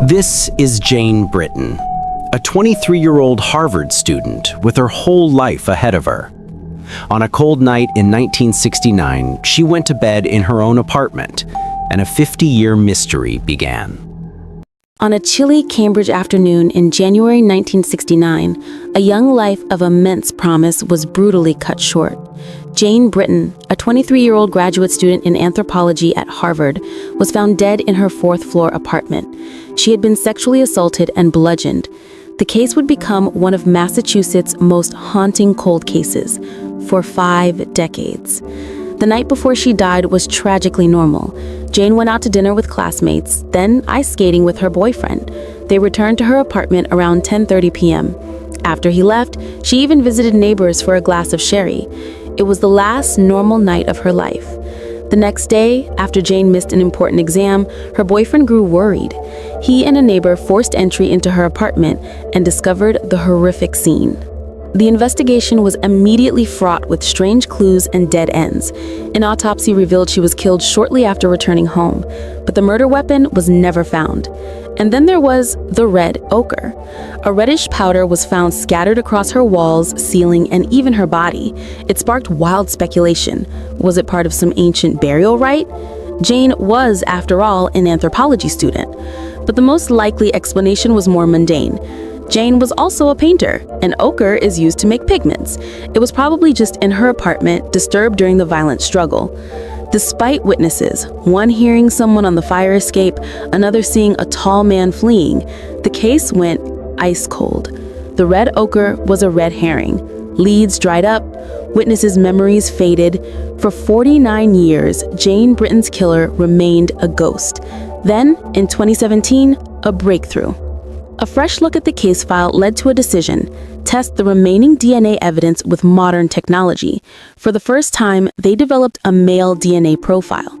This is Jane Britton, a 23-year-old Harvard student with her whole life ahead of her. On a cold night in 1969, she went to bed in her own apartment, and a 50-year mystery began. On a chilly Cambridge afternoon in January 1969, a young life of immense promise was brutally cut short. Jane Britton, a 23-year-old graduate student in anthropology at Harvard, was found dead in her fourth-floor apartment. She had been sexually assaulted and bludgeoned. The case would become one of Massachusetts' most haunting cold cases for 5 decades. The night before she died was tragically normal. Jane went out to dinner with classmates, then ice skating with her boyfriend. They returned to her apartment around 10:30 p.m. After he left, she even visited neighbors for a glass of sherry. It was the last normal night of her life. The next day, after Jane missed an important exam, her boyfriend grew worried. He and a neighbor forced entry into her apartment and discovered the horrific scene. The investigation was immediately fraught with strange clues and dead ends. An autopsy revealed she was killed shortly after returning home, but the murder weapon was never found. And then there was the red ochre. A reddish powder was found scattered across her walls, ceiling, and even her body. It sparked wild speculation. Was it part of some ancient burial rite? Jane was, after all, an anthropology student. But the most likely explanation was more mundane. Jane was also a painter, and ochre is used to make pigments. It was probably just in her apartment, disturbed during the violent struggle. Despite witnesses, one hearing someone on the fire escape, another seeing a tall man fleeing, the case went ice cold. The red ochre was a red herring. Leads dried up, witnesses' memories faded. For 49 years, Jane Britton's killer remained a ghost. Then, in 2017, a breakthrough. A fresh look at the case file led to a decision: test the remaining DNA evidence with modern technology. For the first time, they developed a male DNA profile.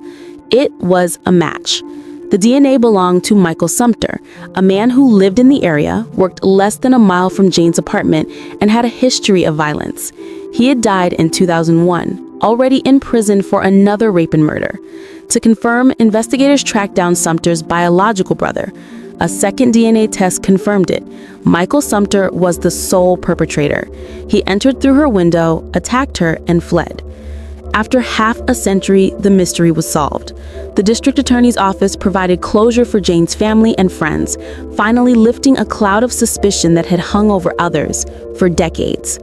It was a match. The DNA belonged to Michael Sumter, a man who lived in the area, worked less than a mile from Jane's apartment, and had a history of violence. He had died in 2001, already in prison for another rape and murder. To confirm, investigators tracked down Sumter's biological brother. A second DNA test confirmed it. Michael Sumter was the sole perpetrator. He entered through her window, attacked her, and fled. After half a century, the mystery was solved. The district attorney's office provided closure for Jane's family and friends, finally lifting a cloud of suspicion that had hung over others for decades.